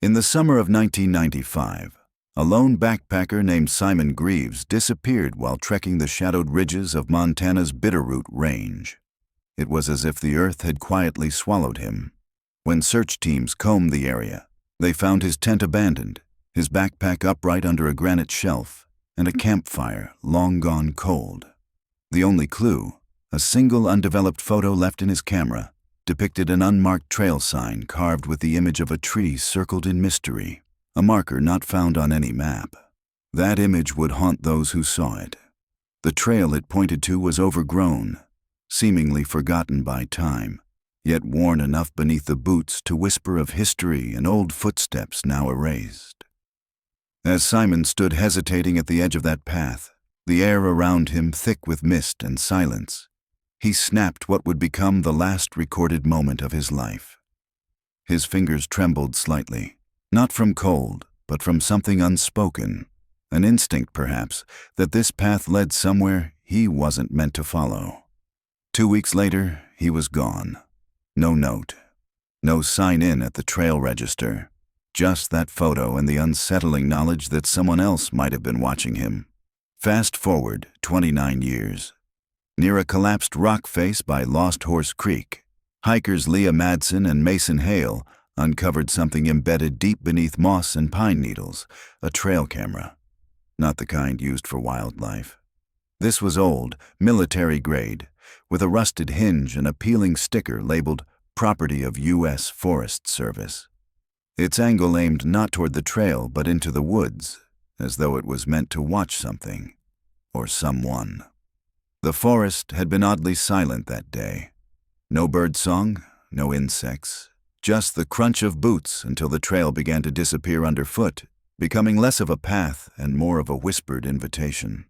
In the summer of 1995, a lone backpacker named Simon Greaves disappeared while trekking the shadowed ridges of Montana's Bitterroot Range. It was as if the earth had quietly swallowed him. When search teams combed the area, they found his tent abandoned, his backpack upright under a granite shelf, and a campfire long gone cold. The only clue, a single undeveloped photo left in his camera, depicted an unmarked trail sign carved with the image of a tree circled in mystery, a marker not found on any map. That image would haunt those who saw it. The trail it pointed to was overgrown, seemingly forgotten by time, yet worn enough beneath the boots to whisper of history and old footsteps now erased. As Simon stood hesitating at the edge of that path, the air around him thick with mist and silence, he snapped what would become the last recorded moment of his life. His fingers trembled slightly, not from cold, but from something unspoken, an instinct perhaps, that this path led somewhere he wasn't meant to follow. 2 weeks later, he was gone. No note, no sign-in at the trail register, just that photo and the unsettling knowledge that someone else might have been watching him. Fast forward 29 years. Near a collapsed rock face by Lost Horse Creek, hikers Leah Madsen and Mason Hale uncovered something embedded deep beneath moss and pine needles, a trail camera. Not the kind used for wildlife. This was old, military grade, with a rusted hinge and a peeling sticker labeled Property of U.S. Forest Service. Its angle aimed not toward the trail but into the woods, as though it was meant to watch something, or someone. The forest had been oddly silent that day. No birdsong, no insects, just the crunch of boots until the trail began to disappear underfoot, becoming less of a path and more of a whispered invitation.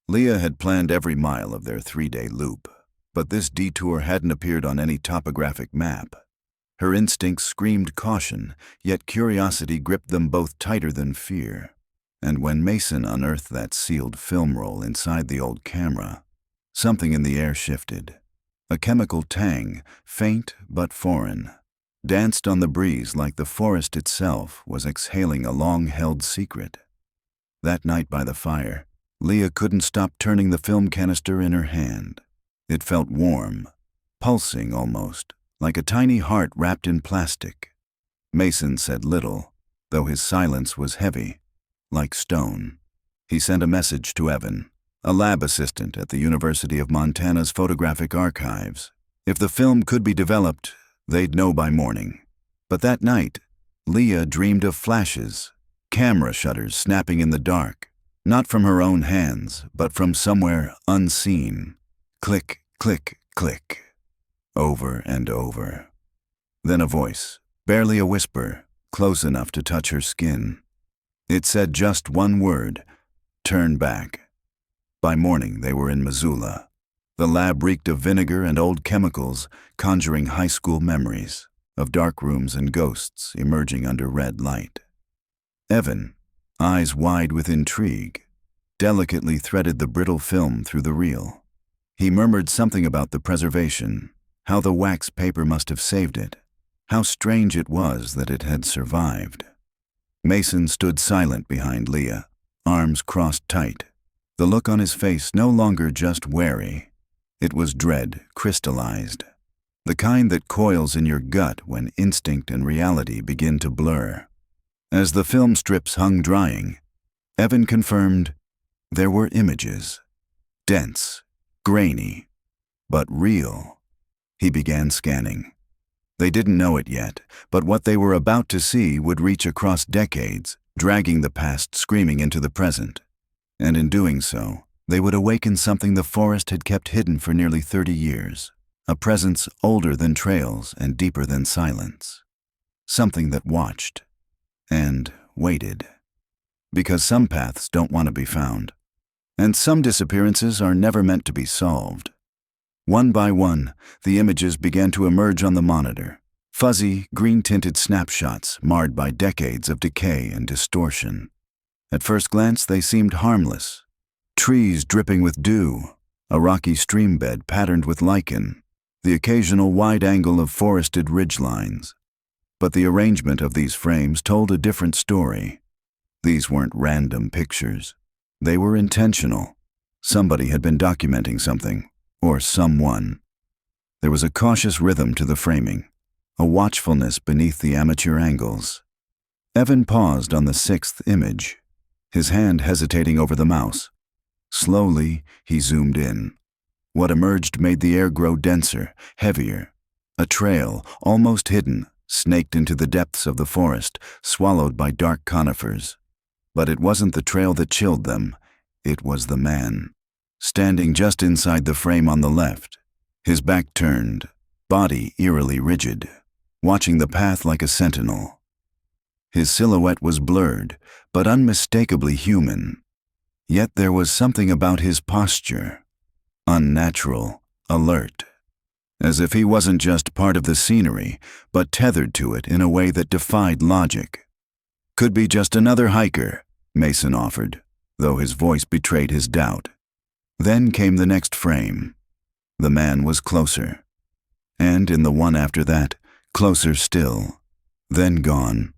Leah had planned every mile of their 3-day loop, but this detour hadn't appeared on any topographic map. Her instincts screamed caution, yet curiosity gripped them both tighter than fear. And when Mason unearthed that sealed film roll inside the old camera, something in the air shifted. A chemical tang, faint but foreign, danced on the breeze like the forest itself was exhaling a long-held secret. That night by the fire, Leah couldn't stop turning the film canister in her hand. It felt warm, pulsing almost, like a tiny heart wrapped in plastic. Mason said little, though his silence was heavy, like stone. He sent a message to Evan, a lab assistant at the University of Montana's photographic archives. If the film could be developed, they'd know by morning. But that night, Leah dreamed of flashes, camera shutters snapping in the dark, not from her own hands, but from somewhere unseen. Click, click, click. Over and over. Then a voice, barely a whisper, close enough to touch her skin. It said just one word: turn back. By morning, they were in Missoula. The lab reeked of vinegar and old chemicals, conjuring high school memories of dark rooms and ghosts emerging under red light. Evan, eyes wide with intrigue, delicately threaded the brittle film through the reel. He murmured something about the preservation, how the wax paper must have saved it, how strange it was that it had survived. Mason stood silent behind Leah, arms crossed tight, the look on his face no longer just wary. It was dread crystallized, the kind that coils in your gut when instinct and reality begin to blur. As the film strips hung drying, Evan confirmed there were images, dense, grainy, but real. He began scanning. They didn't know it yet, but what they were about to see would reach across decades, dragging the past screaming into the present. And in doing so, they would awaken something the forest had kept hidden for nearly 30 years, a presence older than trails and deeper than silence. Something that watched and waited. Because some paths don't want to be found, and some disappearances are never meant to be solved. One by one, the images began to emerge on the monitor, fuzzy, green-tinted snapshots marred by decades of decay and distortion. At first glance, they seemed harmless. Trees dripping with dew, a rocky stream bed patterned with lichen, the occasional wide angle of forested ridgelines. But the arrangement of these frames told a different story. These weren't random pictures. They were intentional. Somebody had been documenting something, or someone. There was a cautious rhythm to the framing, a watchfulness beneath the amateur angles. Evan paused on the sixth image, his hand hesitating over the mouse. Slowly, he zoomed in. What emerged made the air grow denser, heavier. A trail, almost hidden, snaked into the depths of the forest, swallowed by dark conifers. But it wasn't the trail that chilled them. It was the man, standing just inside the frame on the left, his back turned, body eerily rigid, watching the path like a sentinel. His silhouette was blurred, but unmistakably human. Yet there was something about his posture, unnatural, alert, as if he wasn't just part of the scenery, but tethered to it in a way that defied logic. Could be just another hiker, Mason offered, though his voice betrayed his doubt. Then came the next frame. The man was closer. And in the one after that, closer still. Then gone.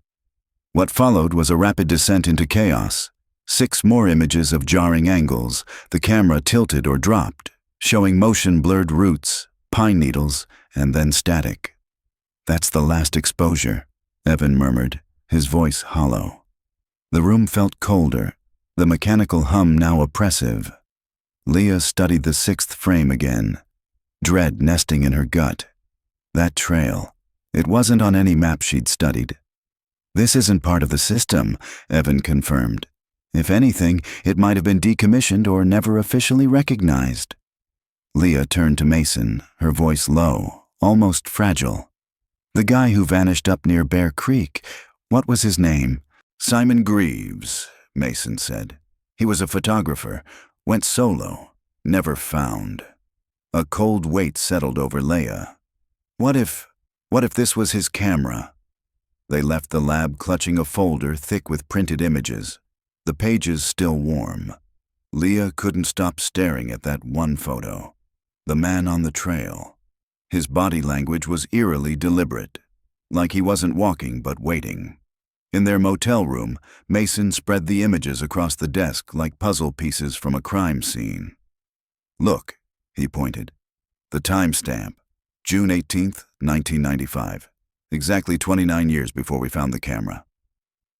What followed was a rapid descent into chaos. 6 more images of jarring angles, the camera tilted or dropped, showing motion-blurred roots, pine needles, and then static. "That's the last exposure," Evan murmured, his voice hollow. The room felt colder, the mechanical hum now oppressive. Leah studied the 6th frame again, dread nesting in her gut. That trail, it wasn't on any map she'd studied. "This isn't part of the system," Evan confirmed. "If anything, it might have been decommissioned or never officially recognized." Leah turned to Mason, her voice low, almost fragile. "The guy who vanished up near Bear Creek, what was his name?" "Simon Greaves," Mason said. "He was a photographer, went solo, never found." A cold weight settled over Leah. What if this was his camera? They left the lab clutching a folder thick with printed images, the pages still warm. Leah couldn't stop staring at that one photo. The man on the trail. His body language was eerily deliberate, like he wasn't walking but waiting. In their motel room, Mason spread the images across the desk like puzzle pieces from a crime scene. "Look," he pointed. "The timestamp, June 18th, 1995. Exactly 29 years before we found the camera."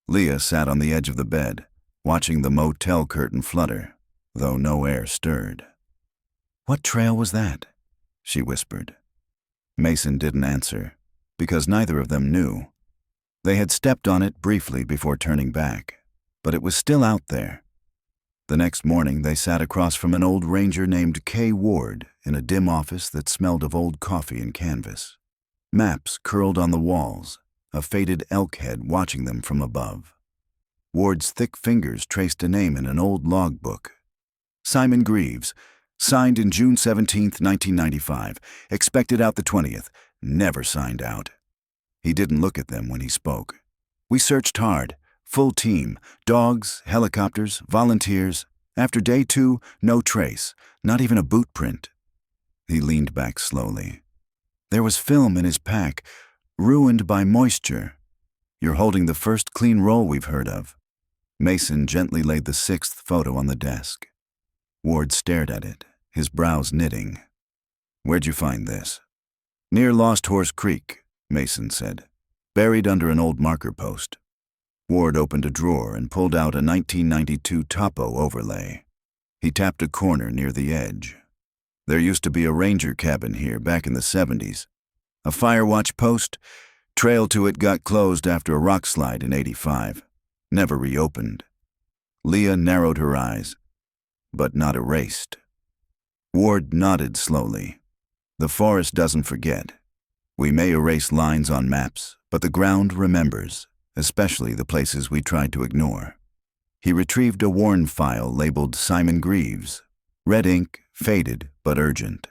Leah sat on the edge of the bed, watching the motel curtain flutter, though no air stirred. "What trail was that?" she whispered. Mason didn't answer, because neither of them knew. They had stepped on it briefly before turning back, but it was still out there. The next morning they sat across from an old ranger named Kay Ward in a dim office that smelled of old coffee and canvas. Maps curled on the walls, a faded elk head watching them from above. Ward's thick fingers traced a name in an old logbook. "Simon Greaves, signed in June 17th, 1995, expected out the 20th, never signed out." He didn't look at them when he spoke. "We searched hard, full team, dogs, helicopters, volunteers. After day 2, no trace, not even a boot print." He leaned back slowly. "There was film in his pack, ruined by moisture. You're holding the first clean roll we've heard of." Mason gently laid the 6th photo on the desk. Ward stared at it, his brows knitting. "Where'd you find this?" "Near Lost Horse Creek," Mason said, "buried under an old marker post." Ward opened a drawer and pulled out a 1992 topo overlay. He tapped a corner near the edge. "There used to be a ranger cabin here back in the 70s. A fire watch post. Trail to it got closed after a rock slide in 85. Never reopened." Leah narrowed her eyes, but not erased. Ward nodded slowly. "The forest doesn't forget. We may erase lines on maps, but the ground remembers, especially the places we tried to ignore." He retrieved a worn file labeled Simon Greaves, red ink, faded but urgent.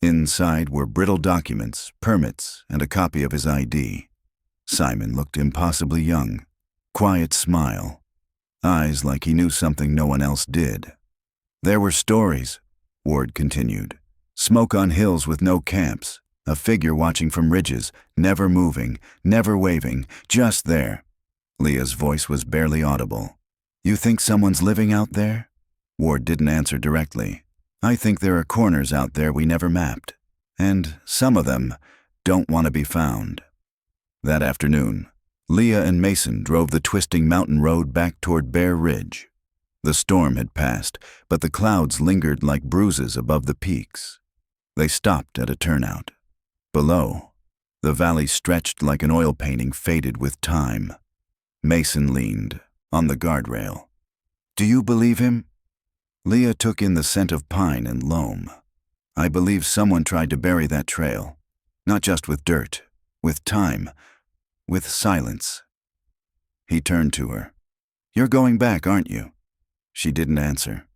Inside were brittle documents, permits, and a copy of his ID. Simon looked impossibly young, quiet smile, eyes like he knew something no one else did. "There were stories," Ward continued. "Smoke on hills with no camps, A figure watching from ridges, never moving, never waving, just there. Leah's voice was barely audible. "You think someone's living out there?" Ward didn't answer directly. "I think there are corners out there we never mapped. And some of them don't want to be found." That afternoon, Leah and Mason drove the twisting mountain road back toward Bear Ridge. The storm had passed, but the clouds lingered like bruises above the peaks. They stopped at a turnout. Below, the valley stretched like an oil painting faded with time. Mason leaned on the guardrail. "Do you believe him?" Leah took in the scent of pine and loam. "I believe someone tried to bury that trail. Not just with dirt, with time, with silence." He turned to her. "You're going back, aren't you?" She didn't answer.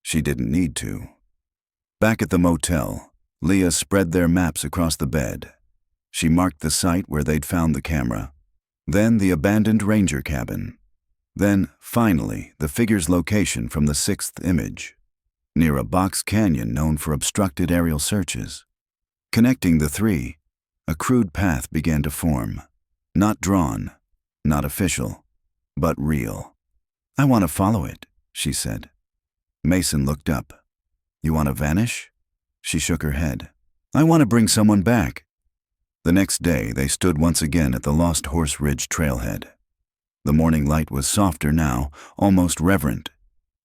She didn't need to. Back at the motel, Leah spread their maps across the bed. She marked the site where they'd found the camera, then the abandoned ranger cabin, then, finally, the figure's location from the 6th image, near a box canyon known for obstructed aerial searches. Connecting the three, a crude path began to form. Not drawn, not official, but real. "I want to follow it," she said. Mason looked up. "You want to vanish?" She shook her head. "I want to bring someone back." The next day, they stood once again at the Lost Horse Ridge trailhead. The morning light was softer now, almost reverent.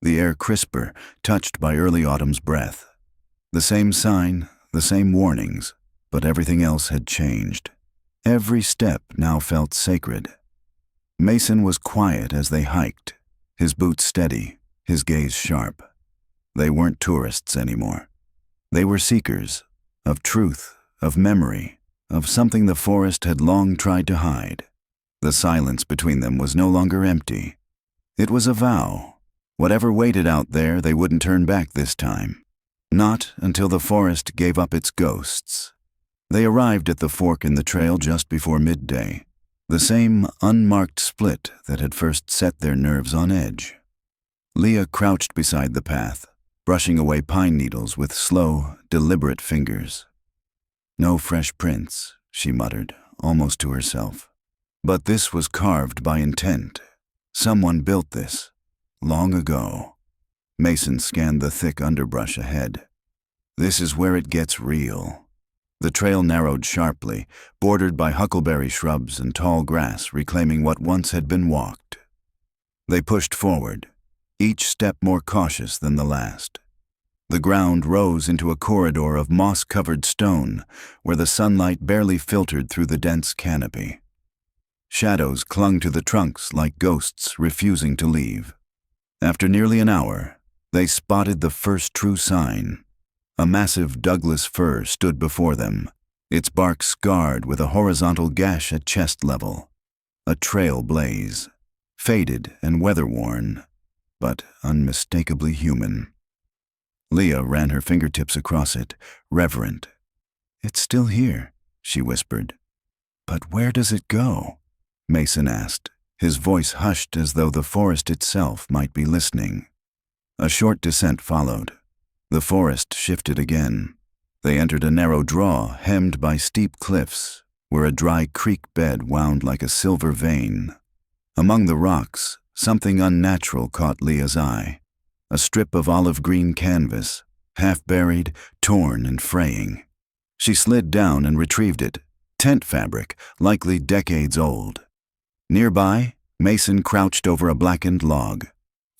The air crisper, touched by early autumn's breath. The same sign, the same warnings, but everything else had changed. Every step now felt sacred. Mason was quiet as they hiked, his boots steady, his gaze sharp. They weren't tourists anymore. They were seekers, of truth, of memory, of something the forest had long tried to hide. The silence between them was no longer empty. It was a vow. Whatever waited out there, they wouldn't turn back this time. Not until the forest gave up its ghosts. They arrived at the fork in the trail just before midday, the same unmarked split that had first set their nerves on edge. Leah crouched beside the path, brushing away pine needles with slow, deliberate fingers. "No fresh prints," she muttered, almost to herself. But this was carved by intent. Someone built this, long ago. Mason scanned the thick underbrush ahead. "This is where it gets real." The trail narrowed sharply, bordered by huckleberry shrubs and tall grass reclaiming what once had been walked. They pushed forward, each step more cautious than the last. The ground rose into a corridor of moss-covered stone where the sunlight barely filtered through the dense canopy. Shadows clung to the trunks like ghosts refusing to leave. After nearly an hour, they spotted the first true sign. A massive Douglas fir stood before them, its bark scarred with a horizontal gash at chest level. A trail blaze, faded and weather-worn, but unmistakably human. Leah ran her fingertips across it, reverent. "It's still here," she whispered. "But where does it go?" Mason asked, his voice hushed as though the forest itself might be listening. A short descent followed. The forest shifted again. They entered a narrow draw hemmed by steep cliffs, where a dry creek bed wound like a silver vein. Among the rocks, something unnatural caught Leah's eye. A strip of olive-green canvas, half-buried, torn and fraying. She slid down and retrieved it, tent fabric, likely decades old. Nearby, Mason crouched over a blackened log.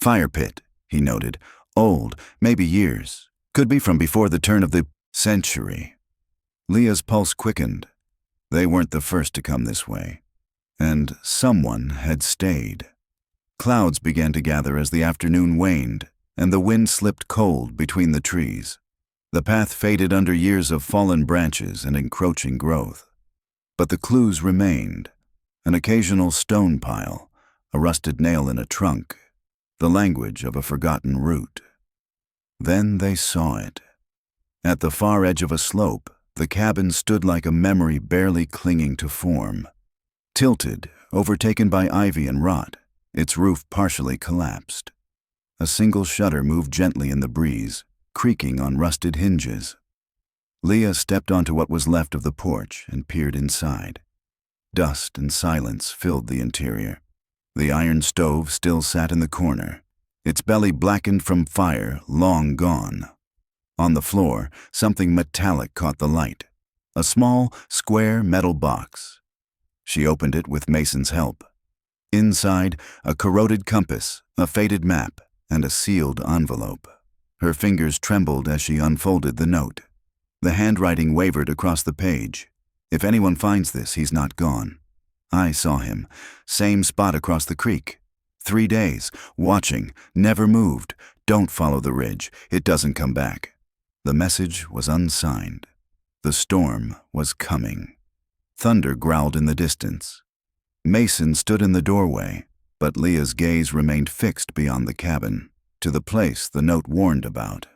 "Fire pit," he noted. "Old, maybe years. Could be from before the turn of the century." Leah's pulse quickened. They weren't the first to come this way. And someone had stayed. Clouds began to gather as the afternoon waned, and the wind slipped cold between the trees. The path faded under years of fallen branches and encroaching growth. But the clues remained. An occasional stone pile, a rusted nail in a trunk, the language of a forgotten route. Then they saw it. At the far edge of a slope, the cabin stood like a memory barely clinging to form. Tilted, overtaken by ivy and rot, its roof partially collapsed. A single shutter moved gently in the breeze, creaking on rusted hinges. Leah stepped onto what was left of the porch and peered inside. Dust and silence filled the interior. The iron stove still sat in the corner, its belly blackened from fire, long gone. On the floor, something metallic caught the light. A small, square metal box. She opened it with Mason's help. Inside, a corroded compass, a faded map, and a sealed envelope. Her fingers trembled as she unfolded the note. The handwriting wavered across the page. If anyone finds this, he's not gone. I saw him. Same spot across the creek. 3 days, watching, never moved. Don't follow the ridge. It doesn't come back. The message was unsigned. The storm was coming. Thunder growled in the distance. Mason stood in the doorway, but Leah's gaze remained fixed beyond the cabin, to the place the note warned about.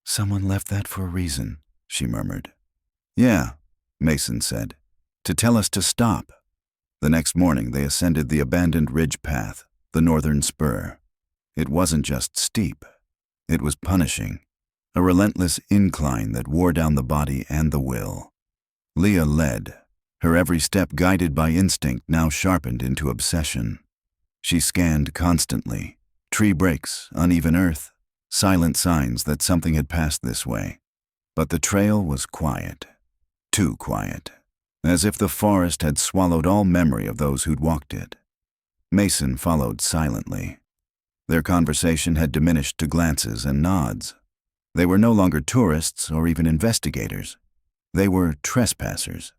"Someone left that for a reason," she murmured. "Yeah," Mason said, "to tell us to stop." The next morning they ascended the abandoned ridge path, the northern spur. It wasn't just steep. It was punishing. A relentless incline that wore down the body and the will. Leah led, her every step guided by instinct now sharpened into obsession. She scanned constantly. Tree breaks, uneven earth, silent signs that something had passed this way. But the trail was quiet. Too quiet. As if the forest had swallowed all memory of those who'd walked it. Mason followed silently. Their conversation had diminished to glances and nods. They were no longer tourists or even investigators. They were trespassers.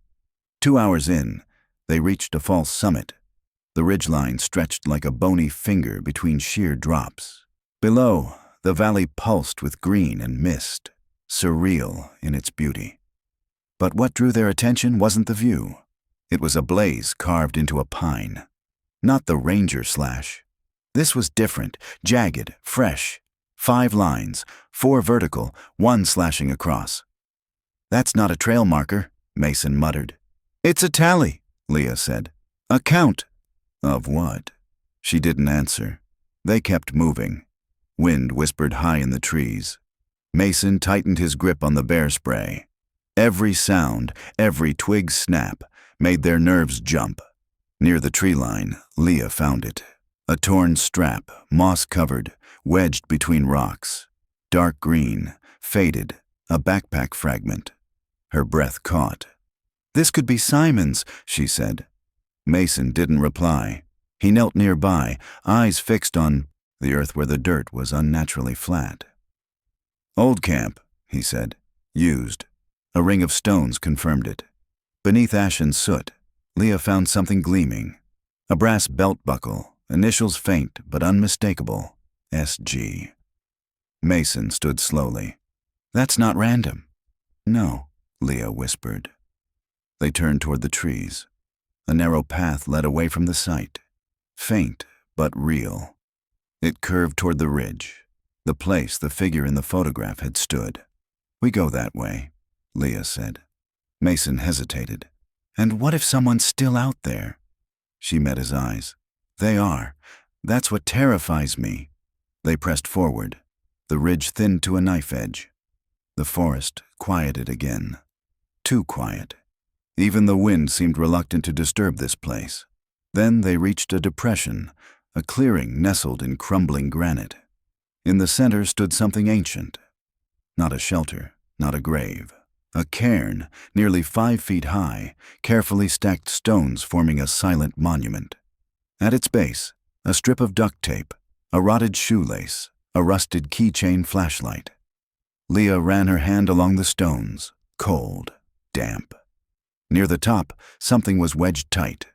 2 hours in, they reached a false summit. The ridgeline stretched like a bony finger between sheer drops. Below, the valley pulsed with green and mist, surreal in its beauty. But what drew their attention wasn't the view. It was a blaze carved into a pine. Not the ranger slash. This was different, jagged, fresh. 5 lines, 4 vertical, 1 slashing across. "That's not a trail marker," Mason muttered. "It's a tally," Leah said. "A count." "Of what?" She didn't answer. They kept moving. Wind whispered high in the trees. Mason tightened his grip on the bear spray. Every sound, every twig snap, made their nerves jump. Near the tree line, Leah found it. A torn strap, moss-covered, wedged between rocks. Dark green, faded, a backpack fragment. Her breath caught. "This could be Simon's," she said. Mason didn't reply. He knelt nearby, eyes fixed on the earth where the dirt was unnaturally flat. "Old camp," he said. "Used." A ring of stones confirmed it. Beneath ash and soot, Leah found something gleaming. A brass belt buckle, initials faint but unmistakable. SG. Mason stood slowly. "That's not random." "No," Leah whispered. They turned toward the trees. A narrow path led away from the site. Faint, but real. It curved toward the ridge, the place the figure in the photograph had stood. "We go that way," Leah said. Mason hesitated. "And what if someone's still out there?" She met his eyes. "They are. That's what terrifies me." They pressed forward. The ridge thinned to a knife edge. The forest quieted again. Too quiet. Even the wind seemed reluctant to disturb this place. Then they reached a depression, a clearing nestled in crumbling granite. In the center stood something ancient. Not a shelter, not a grave. A cairn, nearly 5 feet high, carefully stacked stones forming a silent monument. At its base, a strip of duct tape, a rotted shoelace, a rusted keychain flashlight. Leah ran her hand along the stones, cold, damp. Near the top, something was wedged tight.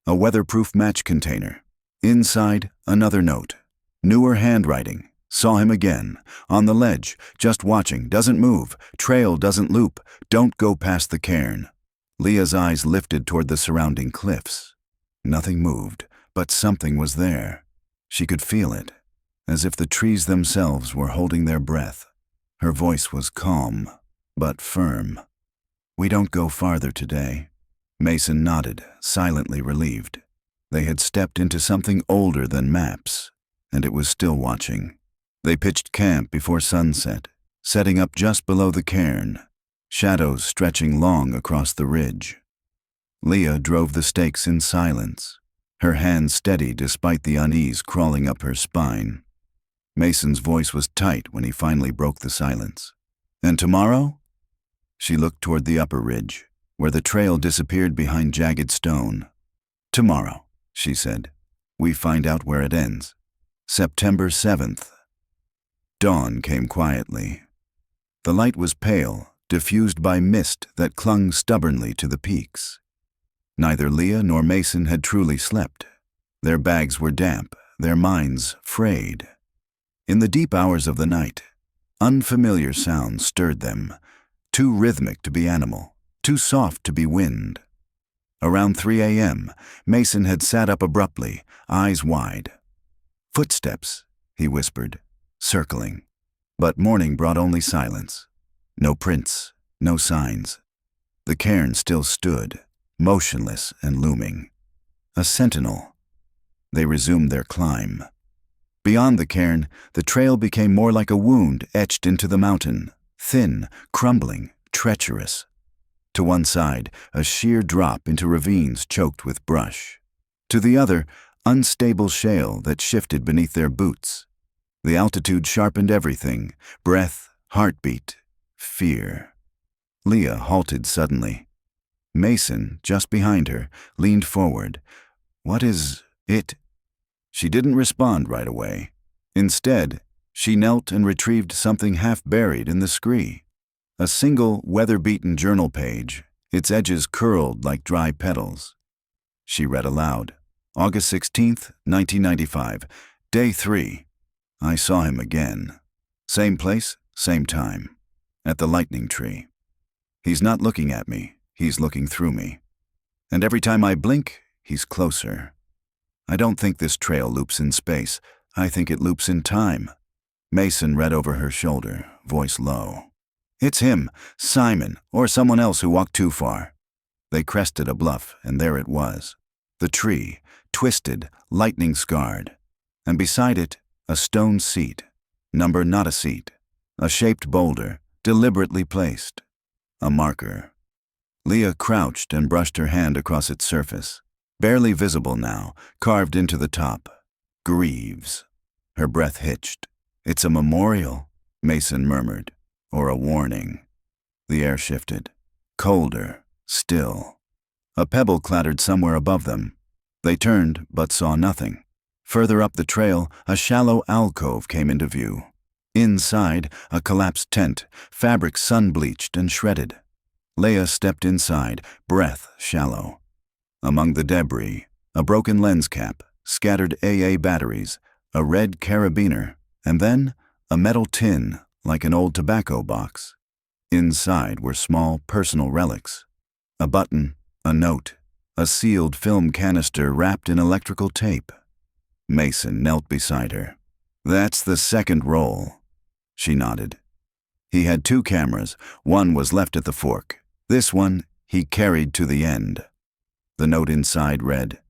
A weatherproof match container. Inside, another note. Newer handwriting. "Saw him again. On the ledge. Just watching. Doesn't move. Trail doesn't loop. Don't go past the cairn." Leah's eyes lifted toward the surrounding cliffs. Nothing moved, but something was there. She could feel it, as if the trees themselves were holding their breath. Her voice was calm, but firm. "We don't go farther today." Mason nodded, silently relieved. They had stepped into something older than maps, and it was still watching. They pitched camp before sunset, setting up just below the cairn. shadows stretching long across the ridge. Leah drove the stakes in silence, her hands steady despite the unease crawling up her spine. Mason's voice was tight when he finally broke the silence. "And tomorrow?" She looked toward the upper ridge, where the trail disappeared behind jagged stone. "Tomorrow," she said, "we find out where it ends. September 7th. Dawn came quietly. The light was pale, diffused by mist that clung stubbornly to the peaks. Neither Leah nor Mason had truly slept. Their bags were damp, their minds frayed. In the deep hours of the night, unfamiliar sounds stirred them, too rhythmic to be animal, too soft to be wind. Around 3 a.m., Mason had sat up abruptly, eyes wide. "Footsteps," he whispered, circling. But morning brought only silence. No prints, no signs. The cairn still stood, motionless and looming. A sentinel. They resumed their climb. Beyond the cairn, the trail became more like a wound etched into the mountain, thin, crumbling, treacherous. To one side, a sheer drop into ravines choked with brush. To the other, unstable shale that shifted beneath their boots. The altitude sharpened everything: breath, heartbeat, fear. Leah halted suddenly. Mason, just behind her, leaned forward. "What is it?" She didn't respond right away. Instead, she knelt and retrieved something half buried in the scree. A single, weather-beaten journal page, its edges curled like dry petals. She read aloud. "August 16th, 1995, Day 3. I saw him again. Same place, same time. At the lightning tree. He's not looking at me, he's looking through me. And every time I blink, he's closer. I don't think this trail loops in space, I think it loops in time." Mason read over her shoulder, voice low. "It's him, Simon, or someone else who walked too far." They crested a bluff, and there it was. The tree, twisted, lightning-scarred. And beside it, a stone seat. Number not a seat. A shaped boulder, deliberately placed. A marker. Leah crouched and brushed her hand across its surface. Barely visible now, carved into the top. Greaves. Her breath hitched. "It's a memorial," Mason murmured. "Or a warning." The air shifted. Colder. Still. A pebble clattered somewhere above them. They turned, but saw nothing. Further up the trail, a shallow alcove came into view. Inside, a collapsed tent, fabric sun-bleached and shredded. Leah stepped inside, breath shallow. Among the debris, a broken lens cap, scattered AA batteries, a red carabiner, and then a metal tin like an old tobacco box. Inside were small personal relics. A button, a note, a sealed film canister wrapped in electrical tape. Mason knelt beside her. "That's the second roll." She nodded. He had 2 cameras, one was left at the fork. This one he carried to the end. The note inside read,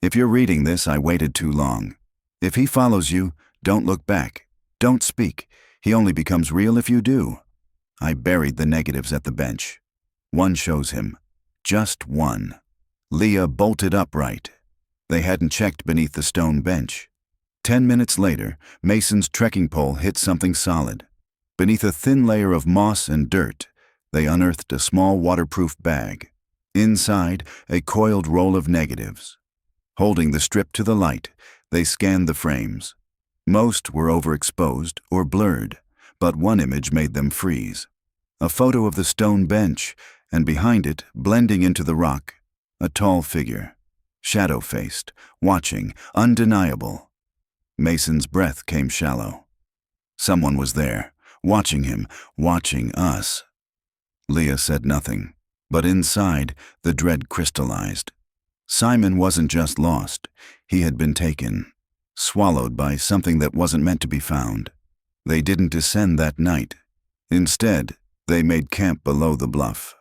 "If you're reading this, I waited too long. If he follows you, don't look back. Don't speak. He only becomes real if you do." I buried the negatives at the bench. One shows him. Just one. Leah bolted upright. They hadn't checked beneath the stone bench. 10 minutes later, Mason's trekking pole hit something solid. Beneath a thin layer of moss and dirt, they unearthed a small waterproof bag. Inside, a coiled roll of negatives. Holding the strip to the light, they scanned the frames. Most were overexposed or blurred, but one image made them freeze. A photo of the stone bench, and behind it, blending into the rock, a tall figure, shadow-faced, watching, undeniable. Mason's breath came shallow. Someone was there, watching him, watching us. Leah said nothing, but inside, the dread crystallized. Simon wasn't just lost, he had been taken, swallowed by something that wasn't meant to be found. They didn't descend that night. Instead, they made camp below the bluff.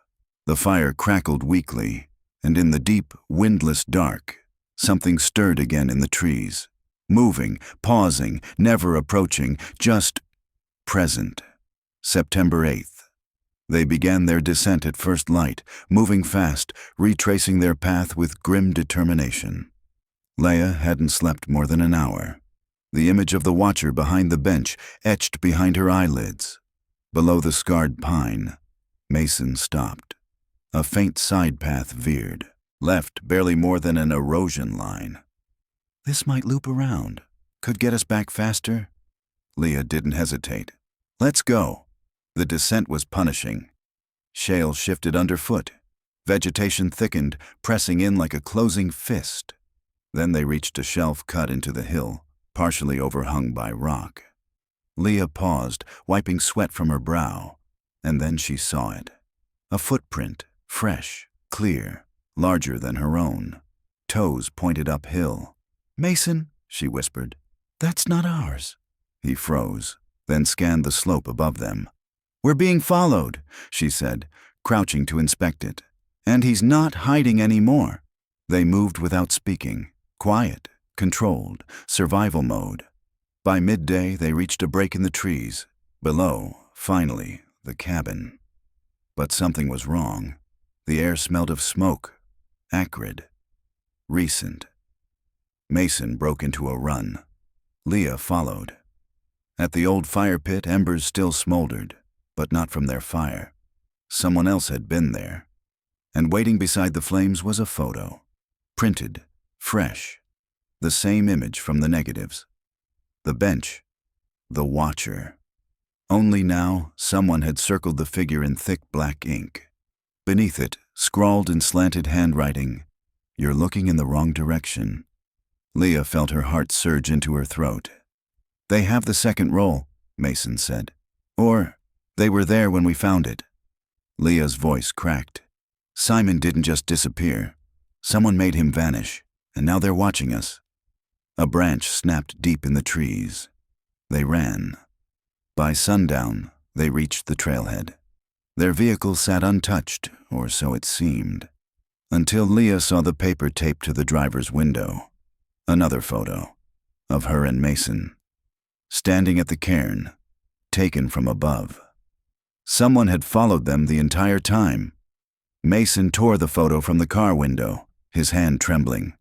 The fire crackled weakly, and in the deep, windless dark, something stirred again in the trees, moving, pausing, never approaching, just present. September 8th. They began their descent at first light, moving fast, retracing their path with grim determination. Leia hadn't slept more than an hour. The image of the watcher behind the bench etched behind her eyelids. Below the scarred pine, Mason stopped. A faint side path veered, left barely more than an erosion line. This might loop around. Could get us back faster? Leia didn't hesitate. Let's go. The descent was punishing. Shale shifted underfoot. Vegetation thickened, pressing in like a closing fist. Then they reached a shelf cut into the hill, partially overhung by rock. Leia paused, wiping sweat from her brow, and then she saw it. A footprint, fresh, clear, larger than her own. Toes pointed uphill. "Mason," she whispered, "that's not ours." He froze, then scanned the slope above them. "We're being followed," she said, crouching to inspect it. "And he's not hiding anymore." They moved without speaking, quiet, controlled, survival mode. By midday, they reached a break in the trees. Below, finally, the cabin. But something was wrong. The air smelled of smoke, acrid, recent. Mason broke into a run. Leia followed. At the old fire pit, embers still smoldered, but not from their fire. Someone else had been there. And waiting beside the flames was a photo. Printed, fresh. The same image from the negatives. The bench. The watcher. Only now, someone had circled the figure in thick black ink. Beneath it, scrawled in slanted handwriting, "You're looking in the wrong direction." Leia felt her heart surge into her throat. "They have the second roll," Mason said. "Or, they were there when we found it." Leia's voice cracked. "Simon didn't just disappear. Someone made him vanish, and now they're watching us." A branch snapped deep in the trees. They ran. By sundown, they reached the trailhead. Their vehicle sat untouched, or so it seemed, until Leia saw the paper taped to the driver's window. Another photo, of her and Mason, standing at the cairn, taken from above. Someone had followed them the entire time. Mason tore the photo from the car window, his hand trembling.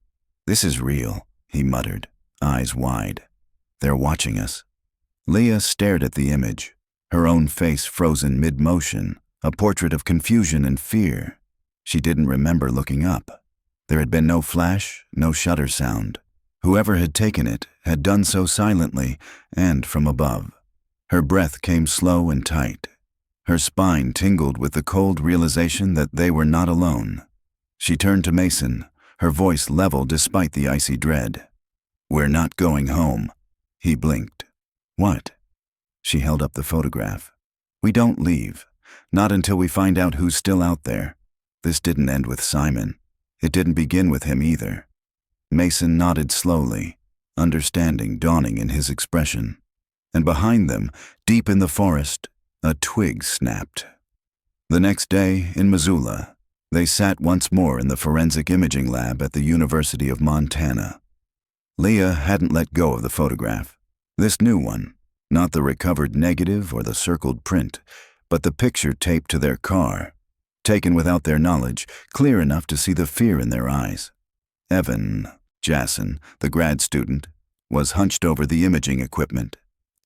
"This is real," he muttered, eyes wide. "They're watching us." Leia stared at the image, her own face frozen mid-motion, a portrait of confusion and fear. She didn't remember looking up. There had been no flash, no shutter sound. Whoever had taken it had done so silently and from above. Her breath came slow and tight. Her spine tingled with the cold realization that they were not alone. She turned to Mason, her voice level despite the icy dread. "We're not going home." He blinked. "What?" She held up the photograph. "We don't leave. Not until we find out who's still out there. This didn't end with Simon. It didn't begin with him either." Mason nodded slowly, understanding dawning in his expression. And behind them, deep in the forest, a twig snapped. The next day, in Missoula, they sat once more in the forensic imaging lab at the University of Montana. Leia hadn't let go of the photograph. This new one, not the recovered negative or the circled print, but the picture taped to their car, taken without their knowledge, clear enough to see the fear in their eyes. Evan Jason, the grad student, was hunched over the imaging equipment,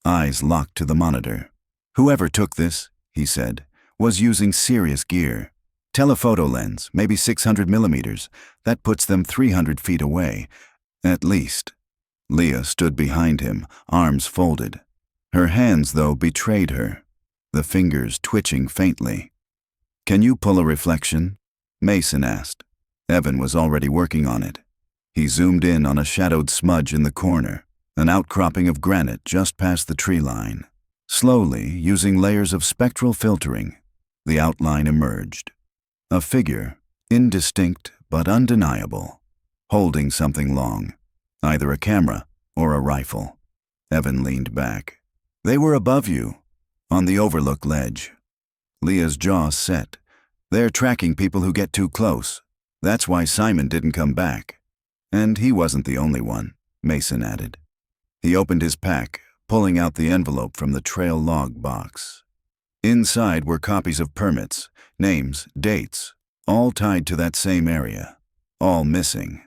eyes locked to the monitor. "Whoever took this," he said, "was using serious gear. Telephoto lens, maybe 600 millimeters. That puts them 300 feet away, at least." Leia stood behind him, arms folded. Her hands, though, betrayed her, the fingers twitching faintly. "Can you pull a reflection?" Mason asked. Evan was already working on it. He zoomed in on a shadowed smudge in the corner, an outcropping of granite just past the tree line. Slowly, using layers of spectral filtering, the outline emerged. A figure, indistinct but undeniable, holding something long, either a camera or a rifle. Evan leaned back. "They were above you, on the overlook ledge." Leia's jaw set. "They're tracking people who get too close. That's why Simon didn't come back." And he wasn't the only one, Mason added. He opened his pack, pulling out the envelope from the trail log box. Inside were copies of permits, names, dates, all tied to that same area. All missing.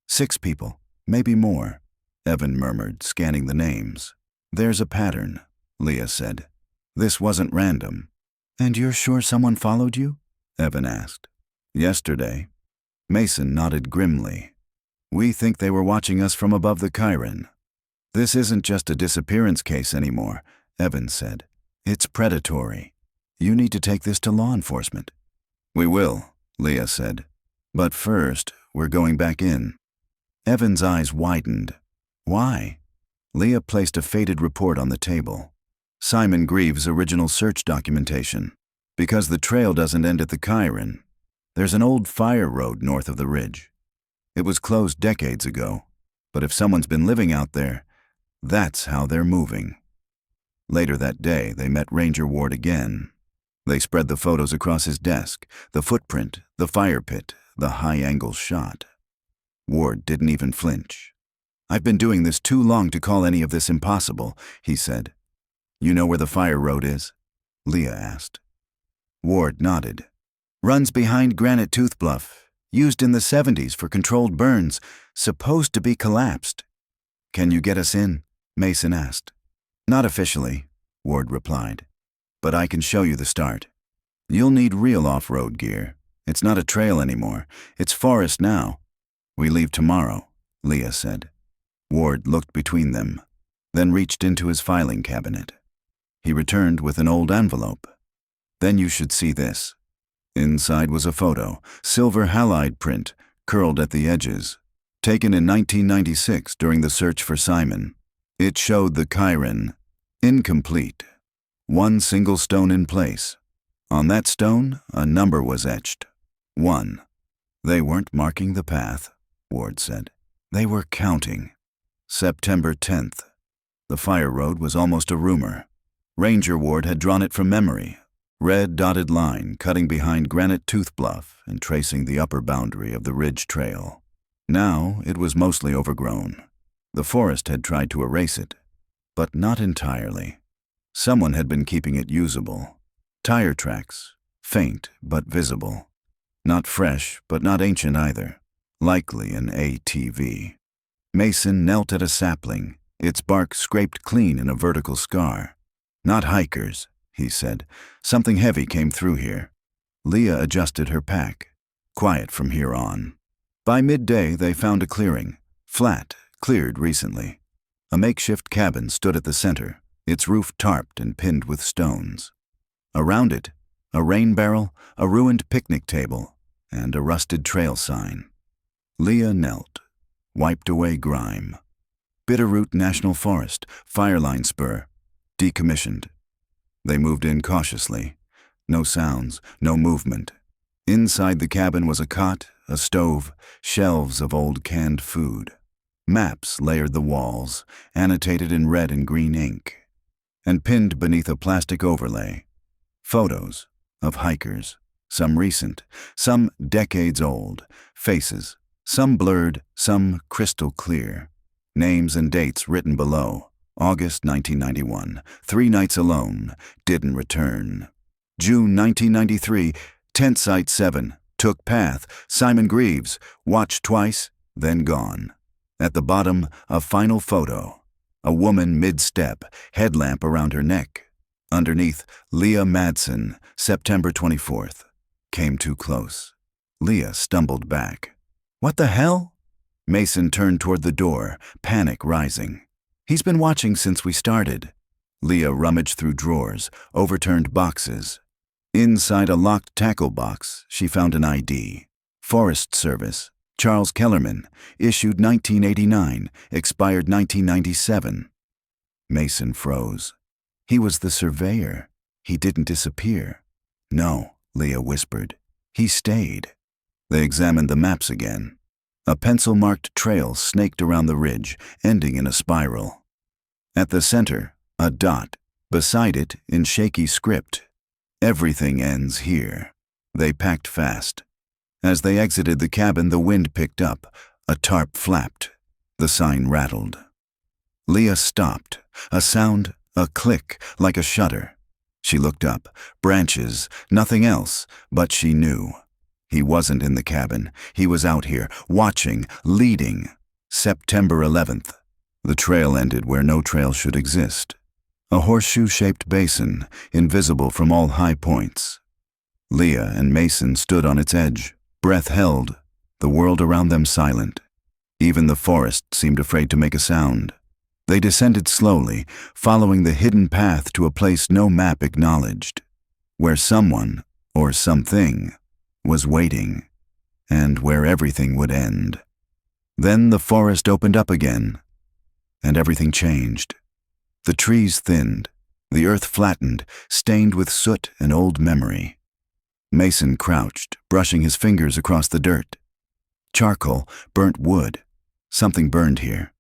6 people, maybe more, Evan murmured, scanning the names. There's a pattern, Leah said. This wasn't random. And you're sure someone followed you? Evan asked. Yesterday. Mason nodded grimly. We think they were watching us from above the Chiron. This isn't just a disappearance case anymore, Evan said. It's predatory. You need to take this to law enforcement. We will, Leah said. But first, we're going back in. Evan's eyes widened. Why? Leah placed a faded report on the table. Simon Greaves' original search documentation. Because the trail doesn't end at the Chiron. There's an old fire road north of the ridge. It was closed decades ago, but if someone's been living out there, that's how they're moving. Later that day, they met Ranger Ward again. They spread the photos across his desk, the footprint, the fire pit, the high-angle shot. Ward didn't even flinch. I've been doing this too long to call any of this impossible, he said. You know where the fire road is? Leah asked. Ward nodded. Runs behind Granite Tooth Bluff, used in the 70s for controlled burns, supposed to be collapsed. Can you get us in? Mason asked. Not officially, Ward replied. But I can show you the start. You'll need real off-road gear. It's not a trail anymore. It's forest now. We leave tomorrow, Leah said. Ward looked between them, then reached into his filing cabinet. He returned with an old envelope. Then you should see this. Inside was a photo, silver halide print, curled at the edges, taken in 1996 during the search for Simon. It showed the Chiron, incomplete. One single stone in place. On that stone, a number was etched. 1. They weren't marking the path, Ward said. They were counting. September 10th. The fire road was almost a rumor. Ranger Ward had drawn it from memory. Red dotted line cutting behind Granite Tooth Bluff and tracing the upper boundary of the ridge trail. Now it was mostly overgrown. The forest had tried to erase it, but not entirely. Someone had been keeping it usable. Tire tracks, faint but visible. Not fresh, but not ancient either. Likely an ATV. Mason knelt at a sapling, its bark scraped clean in a vertical scar. Not hikers, he said. Something heavy came through here. Leah adjusted her pack. Quiet from here on. By midday, they found a clearing. Flat, cleared recently. A makeshift cabin stood at the center, its roof tarped and pinned with stones. Around it, a rain barrel, a ruined picnic table, and a rusted trail sign. Leah knelt, wiped away grime. Bitterroot National Forest, Fireline Spur, decommissioned. They moved in cautiously. No sounds, no movement. Inside the cabin was a cot, a stove, shelves of old canned food. Maps layered the walls, annotated in red and green ink. And pinned beneath a plastic overlay, photos of hikers, some recent, some decades old, faces, some blurred, some crystal clear. Names and dates written below. August 1991, 3 nights alone, didn't return. June 1993, tent site 7, took path, Simon Greaves, watched twice, then gone. At the bottom, a final photo. A woman mid-step, headlamp around her neck. Underneath, Leah Madsen, September 24th. Came too close. Leah stumbled back. What the hell? Mason turned toward the door, panic rising. He's been watching since we started. Leah rummaged through drawers, overturned boxes. Inside a locked tackle box, she found an ID. Forest Service. Charles Kellerman, issued 1989, expired 1997. Mason froze. He was the surveyor. He didn't disappear. No, Leah whispered. He stayed. They examined the maps again. A pencil-marked trail snaked around the ridge, ending in a spiral. At the center, a dot. Beside it, in shaky script. Everything ends here. They packed fast. As they exited the cabin, the wind picked up. A tarp flapped. The sign rattled. Leah stopped. A sound, a click, like a shutter. She looked up. Branches, nothing else, but she knew. He wasn't in the cabin. He was out here, watching, leading. September 11th. The trail ended where no trail should exist. A horseshoe-shaped basin, invisible from all high points. Leah and Mason stood on its edge, breath held, the world around them silent. Even the forest seemed afraid to make a sound. They descended slowly, following the hidden path to a place no map acknowledged, where someone, or something, was waiting, and where everything would end. Then the forest opened up again, and everything changed. The trees thinned, the earth flattened, stained with soot and old memory. Mason crouched, brushing his fingers across the dirt. Charcoal, burnt wood. Something burned here.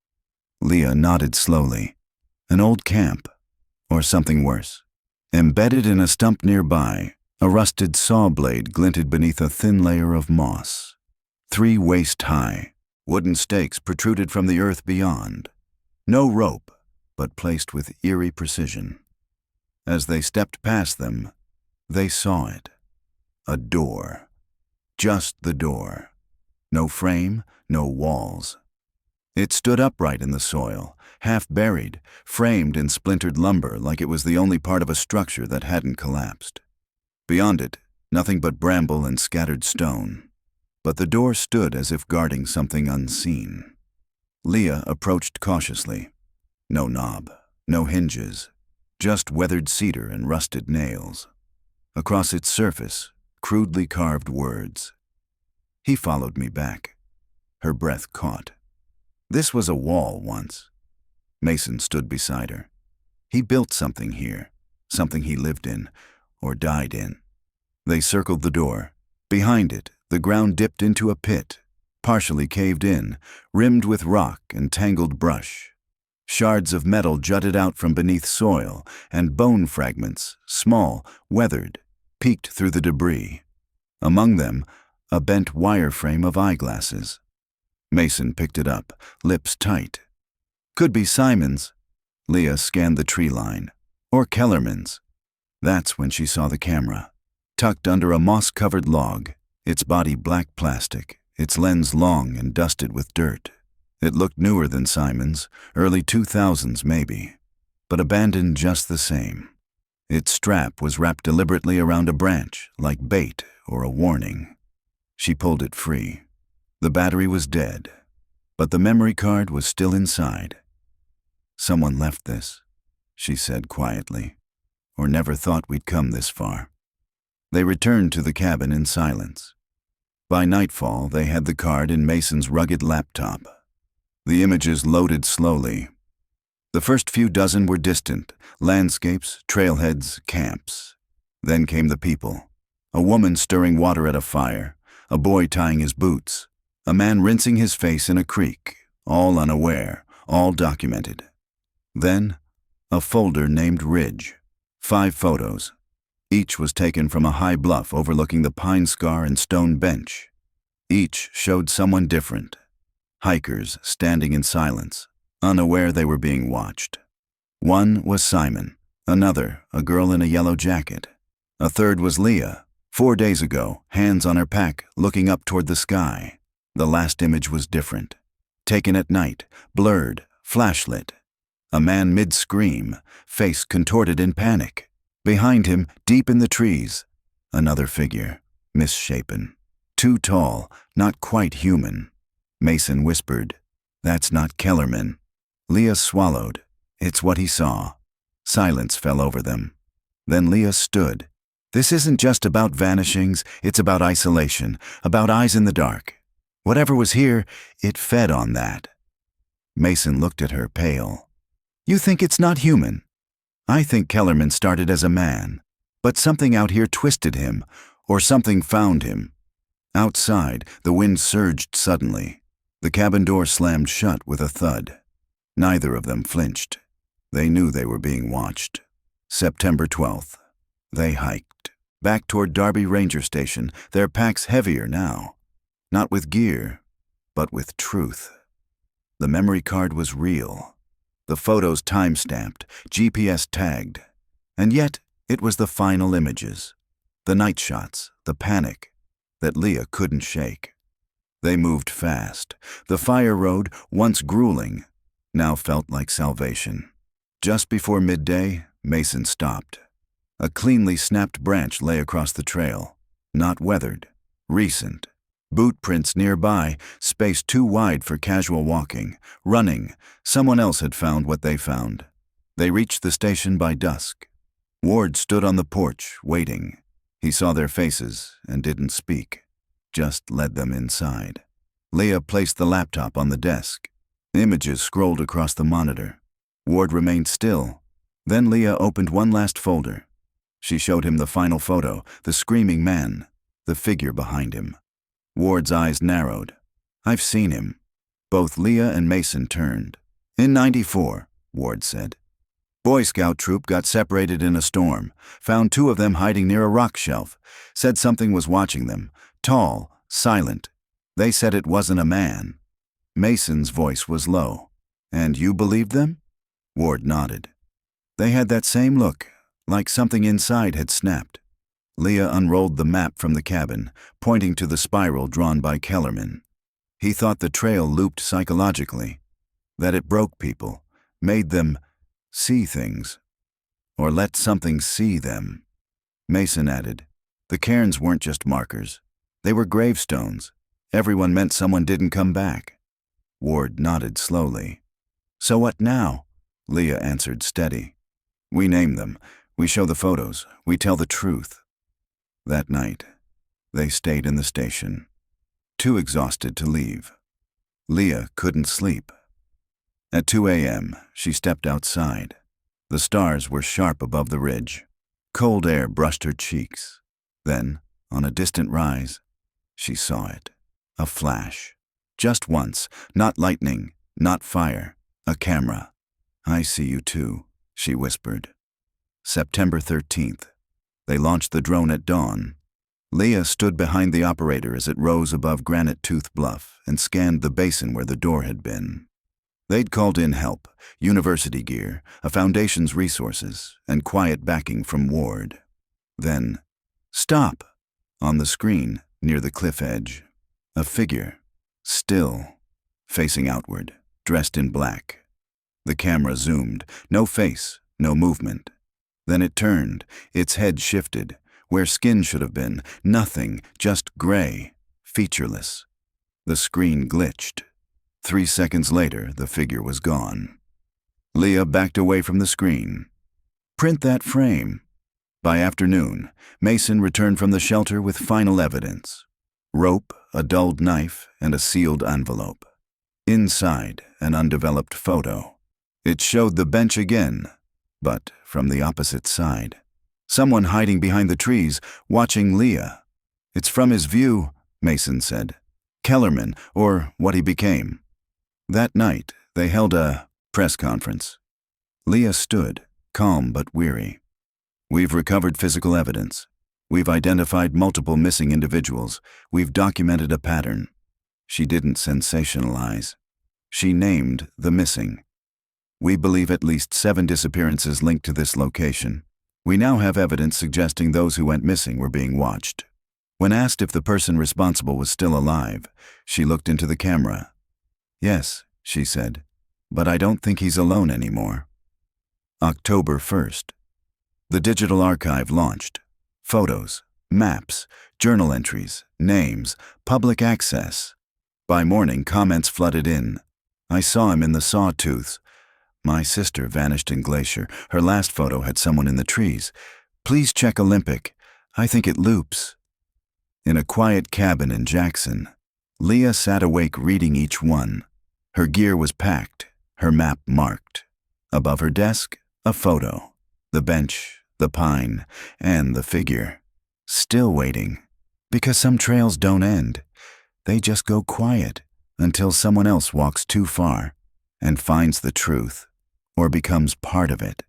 Leah nodded slowly. An old camp, or something worse. Embedded in a stump nearby, a rusted saw blade glinted beneath a thin layer of moss. 3 waist high, wooden stakes protruded from the earth beyond. No rope, but placed with eerie precision. As they stepped past them, they saw it. A door. Just the door. No frame, no walls. It stood upright in the soil, half buried, framed in splintered lumber like it was the only part of a structure that hadn't collapsed. Beyond it, nothing but bramble and scattered stone. But the door stood as if guarding something unseen. Leah approached cautiously. No knob, no hinges, just weathered cedar and rusted nails. Across its surface, crudely carved words. He followed me back. Her breath caught. This was a wall once. Mason stood beside her. He built something here, something he lived in, or died in. They circled the door. Behind it, the ground dipped into a pit, partially caved in, rimmed with rock and tangled brush. Shards of metal jutted out from beneath soil, and bone fragments, small, weathered, peeked through the debris. Among them, a bent wire frame of eyeglasses. Mason picked it up, lips tight. Could be Simon's. Leah scanned the tree line. Or Kellerman's. That's when she saw the camera. Tucked under a moss-covered log, its body black plastic, its lens long and dusted with dirt. It looked newer than Simon's, early 2000s maybe, but abandoned just the same. Its strap was wrapped deliberately around a branch, like bait or a warning. She pulled it free. The battery was dead, but the memory card was still inside. Someone left this, she said quietly, or never thought we'd come this far. They returned to the cabin in silence. By nightfall, they had the card in Mason's rugged laptop. The images loaded slowly. The first few dozen were distant, landscapes, trailheads, camps. Then came the people. A woman stirring water at a fire, a boy tying his boots, a man rinsing his face in a creek, all unaware, all documented. Then, a folder named Ridge. 5 photos. Each was taken from a high bluff overlooking the pine scar and stone bench. Each showed someone different. Hikers standing in silence, unaware they were being watched. One was Simon, another a girl in a yellow jacket. A third was Leah, 4 days ago, hands on her pack, looking up toward the sky. The last image was different. Taken at night, blurred, flashlit. A man mid-scream, face contorted in panic. Behind him, deep in the trees, another figure, misshapen. Too tall, not quite human. Mason whispered, "That's not Kellerman." Leah swallowed. It's what he saw. Silence fell over them. Then Leah stood. This isn't just about vanishings, it's about isolation, about eyes in the dark. Whatever was here, it fed on that. Mason looked at her, pale. You think it's not human? I think Kellerman started as a man, but something out here twisted him, or something found him. Outside, the wind surged suddenly. The cabin door slammed shut with a thud. Neither of them flinched. They knew they were being watched. September 12th. They hiked. Back toward Darby Ranger Station, their packs heavier now. Not with gear, but with truth. The memory card was real. The photos time-stamped, GPS tagged. And yet, It was the final images, the night shots, the panic that Leah couldn't shake. They moved fast. The fire road, once grueling, now felt like salvation. Just before midday, Mason stopped. A cleanly snapped branch lay across the trail, not weathered, recent. Boot prints nearby, space too wide for casual walking. Running, someone else had found what they found. They reached the station by dusk. Ward stood on the porch, waiting. He saw their faces and didn't speak, just led them inside. Leah placed the laptop on the desk. Images scrolled across the monitor. Ward remained still. Then Leah opened one last folder. She showed him the final photo, the screaming man, the figure behind him. Ward's eyes narrowed. "I've seen him." Both Leah and Mason turned. "In '94, Ward said. Boy Scout troop got separated in a storm, found two of them hiding near a rock shelf, said something was watching them, tall, silent. They said it wasn't a man." Mason's voice was low. "And you believed them?" Ward nodded. They had that same look, like something inside had snapped. Leah unrolled the map from the cabin, pointing to the spiral drawn by Kellerman. He thought the trail looped psychologically, that it broke people, made them see things, or let something see them. Mason added, "The cairns weren't just markers. They were gravestones. Everyone meant someone didn't come back." Ward nodded slowly. "So what now?" Leah answered steady. "We name them. We show the photos. We tell the truth." That night, they stayed in the station, too exhausted to leave. Leah couldn't sleep. At 2 a.m., she stepped outside. The stars were sharp above the ridge. Cold air brushed her cheeks. Then, on a distant rise, she saw it. A flash. Just once, not lightning, not fire, a camera. "I see you too," she whispered. September 13th. They launched the drone at dawn. Leah stood behind the operator as it rose above Granite Tooth Bluff and scanned the basin where the door had been. They'd called in help, university gear, a foundation's resources, and quiet backing from Ward. Then, "Stop!" On the screen, near the cliff edge. A figure, still, facing outward, dressed in black. The camera zoomed, no face, no movement. Then it turned, its head shifted. Where skin should have been, nothing, just gray, featureless. The screen glitched. 3 seconds later, the figure was gone. Leah backed away from the screen. "Print that frame." By afternoon, Mason returned from the shelter with final evidence. Rope, a dulled knife, and a sealed envelope. Inside, an undeveloped photo. It showed the bench again, but from the opposite side. Someone hiding behind the trees, watching Leah. "It's from his view," Mason said. "Kellerman, or what he became." That night, they held a press conference. Leah stood, calm but weary. "We've recovered physical evidence. We've identified multiple missing individuals. We've documented a pattern." She didn't sensationalize. She named the missing. "We believe at least 7 disappearances linked to this location. We now have evidence suggesting those who went missing were being watched." When asked if the person responsible was still alive, she looked into the camera. "Yes," she said, "but I don't think he's alone anymore." October 1st. The digital archive launched. Photos, maps, journal entries, names, public access. By morning, comments flooded in. "I saw him in the sawtooths." "My sister vanished in Glacier. Her last photo had someone in the trees. Please check Olympic. I think it loops." In a quiet cabin in Jackson, Leah sat awake reading each one. Her gear was packed, her map marked. Above her desk, a photo. The bench, the pine, and the figure. Still waiting. Because some trails don't end. They just go quiet until someone else walks too far and finds the truth, or becomes part of it.